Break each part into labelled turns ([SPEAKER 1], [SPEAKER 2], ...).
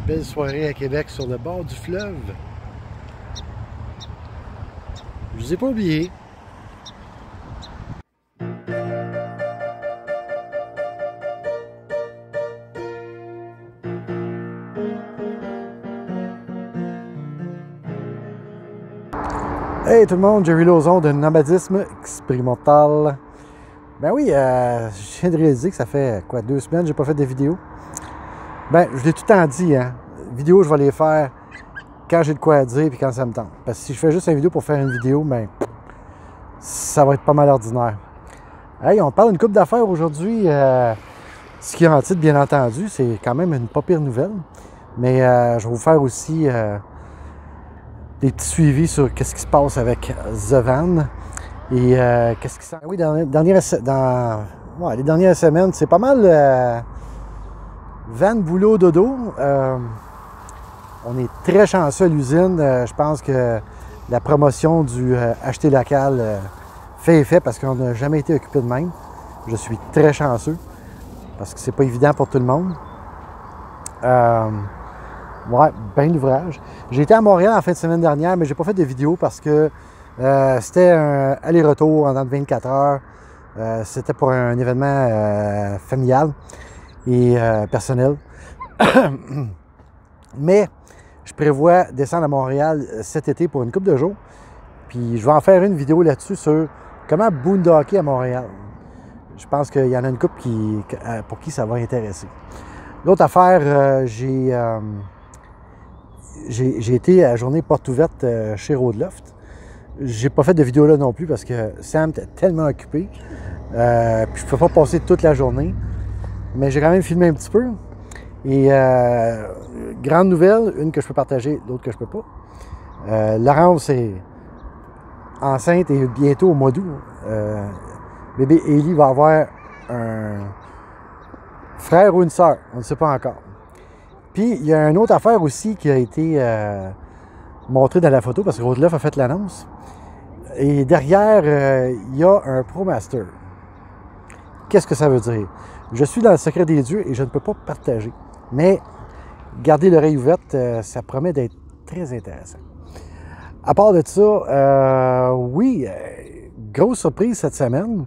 [SPEAKER 1] Belle soirée à Québec sur le bord du fleuve. Je vous ai pas oublié. Hey tout le monde, Jerry Lauzon de Nomadisme Expérimental. Ben oui, je viens de réaliser que ça fait quoi, 2 semaines que j'ai pas fait de vidéo. Ben, je l'ai tout le temps dit, hein. Vidéos, je vais les faire quand j'ai de quoi à dire et quand ça me tente. Parce que si je fais juste une vidéo pour faire une vidéo, ben, ça va être pas mal ordinaire. Hey, on parle d'une couple d'affaires aujourd'hui. Ce qui est en titre, bien entendu, c'est quand même une pas pire nouvelle. Mais je vais vous faire aussi des petits suivis sur ce qui se passe avec The Van. Et qu'est-ce qui s'en... Oui, dans les dernières semaines, c'est pas mal van, boulot, dodo. On est très chanceux à l'usine. Je pense que la promotion du acheter local fait effet parce qu'on n'a jamais été occupé de même. Je suis très chanceux parce que c'est pas évident pour tout le monde. Ouais, bien l'ouvrage. J'ai été à Montréal en fin de semaine dernière, mais j'ai pas fait de vidéo parce que c'était un aller-retour en 24 heures. C'était pour un événement familial et personnel. Mais je prévois descendre à Montréal cet été pour une couple de jours. Puis je vais en faire une vidéo là-dessus sur comment boondocker à Montréal. Je pense qu'il y en a une couple pour qui ça va intéresser. L'autre affaire, j'ai été à la journée porte ouverte chez Roadloft. J'ai pas fait de vidéo là non plus parce que Sam était tellement occupé. Puis je ne peux pas passer toute la journée. Mais j'ai quand même filmé un petit peu. Et grande nouvelle, une que je peux partager, l'autre que je peux pas. Laurence est enceinte et bientôt au mois d'août. Bébé Ellie va avoir un frère ou une sœur, on ne sait pas encore. Puis il y a une autre affaire aussi qui a été montrée dans la photo parce que Roadloft a fait l'annonce. Et derrière, il y a un ProMaster. Qu'est-ce que ça veut dire? Je suis dans le secret des dieux et je ne peux pas partager. Mais gardez l'oreille ouverte, ça promet d'être très intéressant. À part de ça, oui, grosse surprise cette semaine.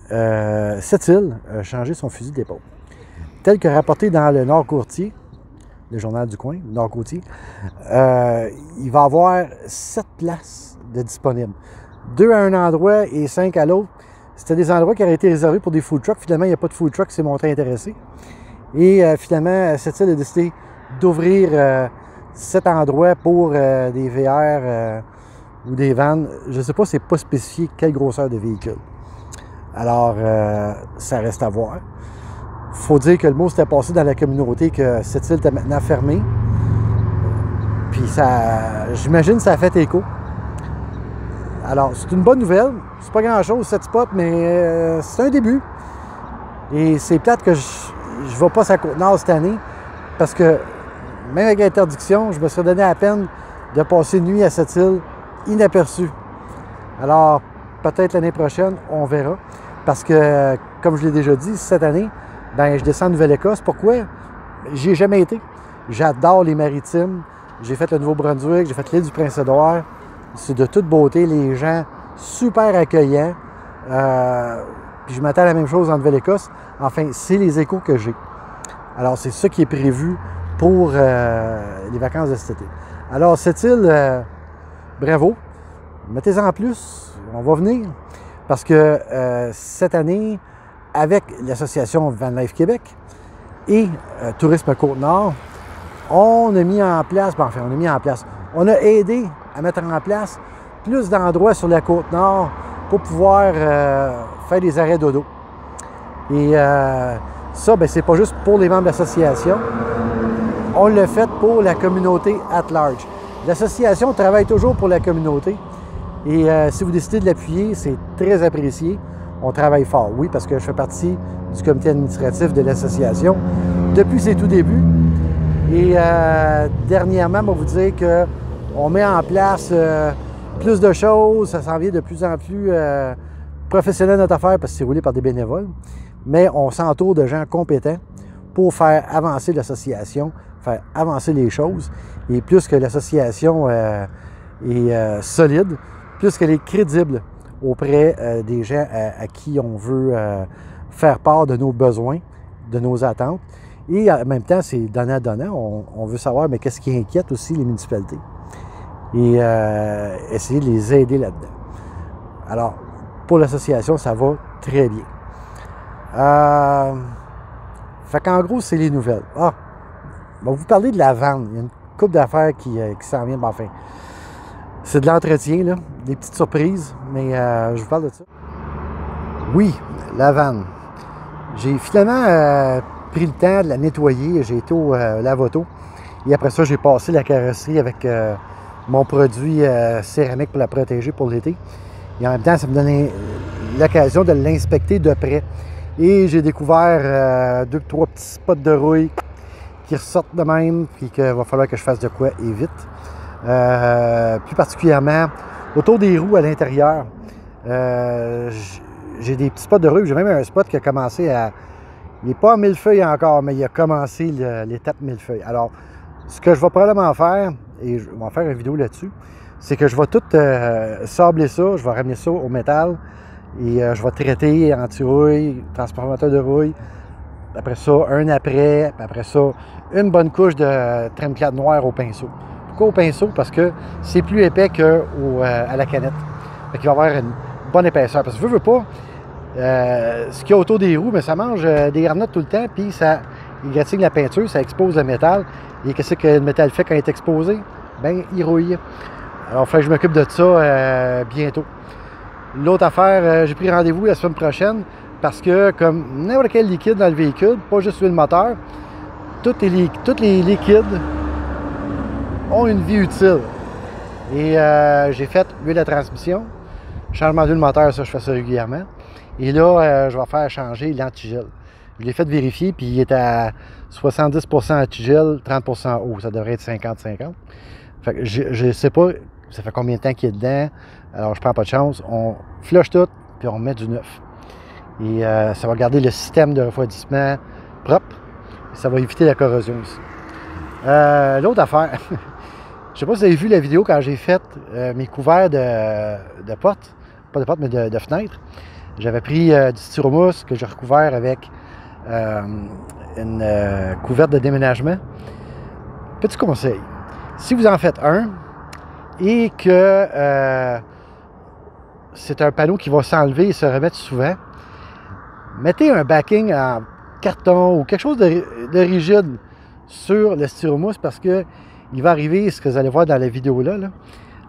[SPEAKER 1] Sept-Îles a changé son fusil d'épaule. Tel que rapporté dans le Nord-Côtier, le journal du coin, le Nord-Côtier, il va avoir 7 places de disponibles. 2 à un endroit et 5 à l'autre. C'était des endroits qui auraient été réservés pour des food trucks. Finalement, il n'y a pas de food truck qui s'est montré intéressé. Et finalement, Sept-Îles a décidé d'ouvrir 7 endroits pour des VR ou des vannes. Je ne sais pas, c'est pas spécifié quelle grosseur de véhicule. Alors, ça reste à voir. Il faut dire que le mot s'était passé dans la communauté que Sept-Îles était maintenant fermée. Puis ça, j'imagine que ça a fait écho. Alors, c'est une bonne nouvelle. C'est pas grand-chose, 7 spots, mais c'est un début. Et c'est plate que je ne vais pas sur la Côte-Nord cette année parce que, même avec l'interdiction, je me serais donné la peine de passer une nuit à Sept-Îles inaperçu. Alors, peut-être l'année prochaine, on verra. Parce que, comme je l'ai déjà dit, cette année, ben, je descends en Nouvelle-Écosse. Pourquoi? J'y ai jamais été. J'adore les maritimes. J'ai fait le Nouveau-Brunswick, j'ai fait l'île du Prince-Édouard. C'est de toute beauté, les gens super accueillants. Puis je m'attends à la même chose en Nouvelle-Écosse. Enfin, c'est les échos que j'ai. Alors, c'est ça qui est prévu pour les vacances de cet été. Alors, Sept-Îles, bravo. Mettez-en plus, on va venir. Parce que cette année, avec l'association Van Life Québec et Tourisme Côte-Nord, on a mis en place, on a aidé à mettre en place plus d'endroits sur la Côte-Nord pour pouvoir faire des arrêts dodo. Et ça, ben, c'est pas juste pour les membres de l'association, on l'a fait pour la communauté at large. L'association travaille toujours pour la communauté et si vous décidez de l'appuyer, c'est très apprécié. On travaille fort, oui, parce que je fais partie du comité administratif de l'association depuis ses tout débuts. Et dernièrement, on va vous dire qu'on met en place plus de choses, ça s'en vient de plus en plus professionnel notre affaire parce que c'est roulé par des bénévoles, mais on s'entoure de gens compétents pour faire avancer l'association, faire avancer les choses. Et plus que l'association est solide, plus qu'elle est crédible auprès des gens à qui on veut faire part de nos besoins, de nos attentes. Et en même temps, c'est donnant-donnant. On veut savoir mais qu'est-ce qui inquiète aussi les municipalités. Et essayer de les aider là-dedans. Alors, pour l'association, ça va très bien. Fait qu'en gros, c'est les nouvelles. Ah, je vais vous parler de la vente. Il y a une couple d'affaires qui s'en vient. Enfin, c'est de l'entretien, là, des petites surprises, mais je vous parle de ça. Oui, la vanne. J'ai finalement pris le temps de la nettoyer. J'ai été au lave-auto. Et après ça, j'ai passé la carrosserie avec mon produit céramique pour la protéger pour l'été. Et en même temps, ça me donnait l'occasion de l'inspecter de près. Et j'ai découvert 2-3 petits spots de rouille qui ressortent de même, puis qu'il va falloir que je fasse de quoi et vite. Plus particulièrement, autour des roues à l'intérieur, j'ai des petits spots de rouille. J'ai même un spot qui a commencé à... Il n'est pas en millefeuille encore, mais il a commencé l'étape millefeuille. Alors, ce que je vais probablement faire, et je vais faire une vidéo là-dessus, c'est que je vais tout sabler ça, je vais ramener ça au métal, et je vais traiter anti-rouille, transformateur de rouille. Après ça, un après. Puis après ça, une bonne couche de tremplate noir au pinceau. Pourquoi au pinceau? Parce que c'est plus épais qu'à la canette. Fait qu'il va y avoir une bonne épaisseur. Parce que je veux pas, ce qu'il y a autour des roues, mais ça mange des garnottes tout le temps, puis ça égratigne la peinture, ça expose le métal. Et qu'est-ce que le métal fait quand il est exposé? Bien, il rouille. Alors, il faut que je m'occupe de ça bientôt. L'autre affaire, j'ai pris rendez-vous la semaine prochaine parce que, comme n'importe quel liquide dans le véhicule, pas juste l'huile moteur, tous les liquides ont une vie utile. Et j'ai fait l'huile de transmission, changement d'huile moteur, ça je fais ça régulièrement. Et là, je vais faire changer l'antigel. Je l'ai fait vérifier, puis il est à 70% antigel, 30% eau. Ça devrait être 50-50. Fait que je ne sais pas, ça fait combien de temps qu'il est dedans. Alors, je prends pas de chance. On flush tout, puis on met du neuf. Et ça va garder le système de refroidissement propre. Et ça va éviter la corrosion aussi. L'autre affaire, je ne sais pas si vous avez vu la vidéo quand j'ai fait mes couverts de porte, pas de porte, mais de fenêtre. J'avais pris du styromousse que j'ai recouvert avec une couverte de déménagement. Petit conseil, si vous en faites un et que c'est un panneau qui va s'enlever et se remettre souvent, mettez un backing en carton ou quelque chose de rigide sur le styromousse parce que il va arriver, ce que vous allez voir dans la vidéo là,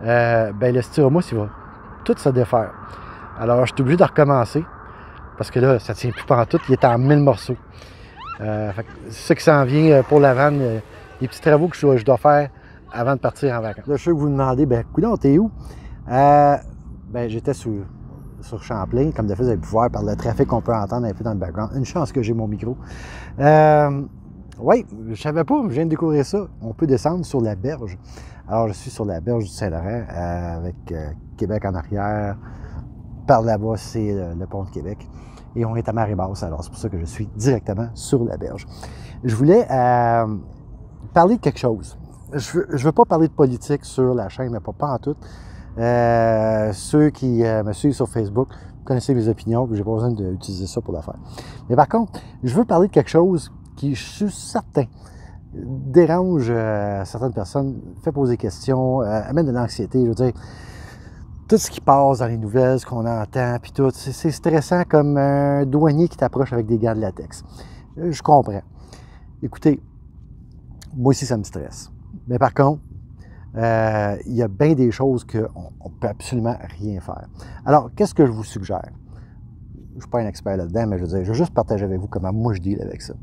[SPEAKER 1] ben le styromousse il va tout se défaire. Alors je suis obligé de recommencer parce que là ça ne tient plus pantoute, il est en 1000 morceaux. C'est ça qui s'en vient pour la vanne, les petits travaux que je dois faire avant de partir en vacances. Là, je sais que vous vous demandez, ben coudonc, t'es où? Ben j'étais sur Champlain, comme de fait, vous allez pouvoir par le trafic qu'on peut entendre un peu dans le background. Une chance que j'ai mon micro. Oui, je ne savais pas, je viens de découvrir ça. On peut descendre sur la berge. Alors, je suis sur la berge du Saint-Laurent avec Québec en arrière. Par là-bas, c'est le pont de Québec. Et on est à marée basse, alors c'est pour ça que je suis directement sur la berge. Je voulais parler de quelque chose. Je veux pas parler de politique sur la chaîne, mais pas en tout. Ceux qui me suivent sur Facebook, vous connaissez mes opinions, puis j'ai pas besoin d'utiliser ça pour la faire. Mais par contre, je veux parler de quelque chose qui, je suis certain, dérange certaines personnes, fait poser des questions, amène de l'anxiété. Je veux dire, tout ce qui passe dans les nouvelles, ce qu'on entend, puis tout, c'est stressant comme un douanier qui t'approche avec des gants de latex. Je comprends. Écoutez, moi aussi, ça me stresse. Mais par contre, il y a bien des choses qu'on ne peut absolument rien faire. Alors, qu'est-ce que je vous suggère? Je ne suis pas un expert là-dedans, mais je veux juste partager avec vous comment moi je deal avec ça.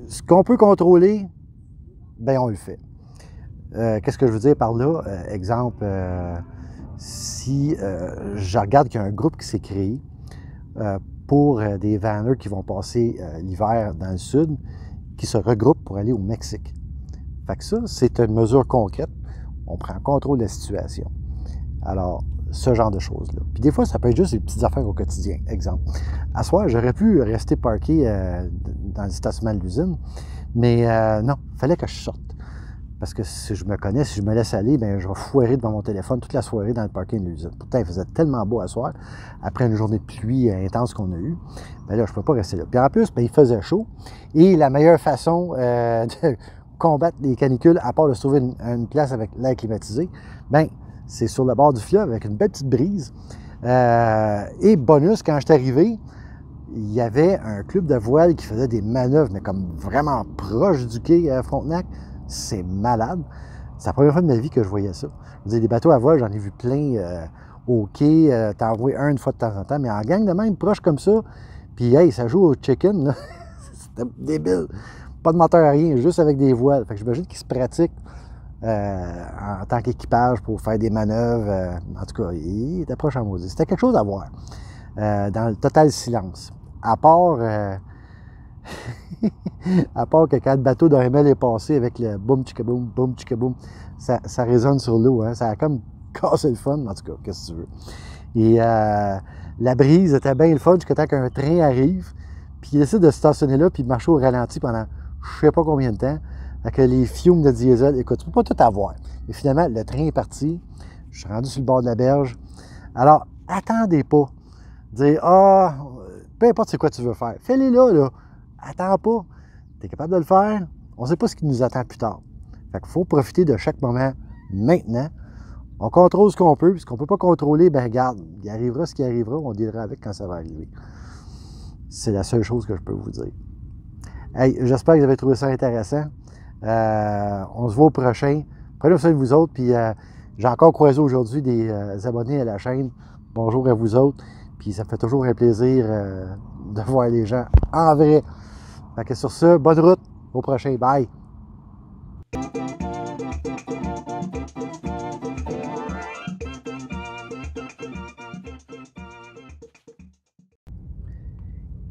[SPEAKER 1] Ce qu'on peut contrôler, bien, on le fait. Qu'est-ce que je veux dire par là? Exemple, si je regarde qu'il y a un groupe qui s'est créé pour des vanners qui vont passer l'hiver dans le sud, qui se regroupent pour aller au Mexique. Fait que ça, c'est une mesure concrète. On prend contrôle de la situation. Alors, ce genre de choses-là. Puis des fois, ça peut être juste des petites affaires au quotidien. Exemple, à soir, j'aurais pu rester parké dans le stationnement de l'usine, mais non, il fallait que je sorte. Parce que si je me connais, si je me laisse aller, bien, je vais foirer devant mon téléphone toute la soirée dans le parking de l'usine. Pourtant, il faisait tellement beau à soir, après une journée de pluie intense qu'on a eue, bien là, je ne peux pas rester là. Puis en plus, bien, il faisait chaud. Et la meilleure façon de combattre les canicules, à part de se trouver une place avec l'air climatisé, bien, c'est sur le bord du fleuve avec une belle petite brise. Et bonus, quand je suis arrivé, il y avait un club de voile qui faisait des manœuvres, mais comme vraiment proche du quai à Frontenac. C'est malade. C'est la première fois de ma vie que je voyais ça. Je veux dire, des bateaux à voile, j'en ai vu plein au quai. T'en vois un une fois de temps en temps, mais en gang de même, proche comme ça. Puis, hey, ça joue au chicken, là. C'était débile. Pas de moteur à rien, juste avec des voiles. Fait que j'imagine qu'ils se pratiquent en tant qu'équipage pour faire des manœuvres. En tout cas, il était proche en maudit. C'était quelque chose à voir. Dans le total silence. À part... à part que quand le bateau d'un ML est passé avec le boum tchika boum, ça résonne sur l'eau. Hein? Ça a comme cassé le fun, en tout cas, qu'est-ce que tu veux. Et la brise était bien le fun jusqu'à temps qu'un train arrive, puis il décide de se stationner là, puis de marcher au ralenti pendant je sais pas combien de temps, avec les fumes de diesel. Écoute, tu peux pas tout avoir. Et finalement, le train est parti. Je suis rendu sur le bord de la berge. Alors, attendez pas. Dire, peu importe c'est quoi tu veux faire. Fais-les là. Attends pas. Tu es capable de le faire. On ne sait pas ce qui nous attend plus tard. Fait qu'il faut profiter de chaque moment maintenant. On contrôle ce qu'on peut, puis ce qu'on ne peut pas contrôler, ben regarde, il arrivera ce qui arrivera, on dealera avec quand ça va arriver. C'est la seule chose que je peux vous dire. Hey, j'espère que vous avez trouvé ça intéressant. On se voit au prochain. Prenez soin de vous autres, puis j'ai encore croisé aujourd'hui des abonnés à la chaîne. Bonjour à vous autres. Puis ça me fait toujours un plaisir de voir les gens en vrai. Fait que sur ce, bonne route. Au prochain. Bye.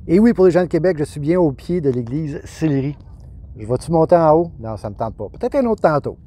[SPEAKER 1] Et oui, pour les gens de Québec, je suis bien au pied de l'église Sillery. Je vais-tu monter en haut? Non, ça ne me tente pas. Peut-être un autre tantôt.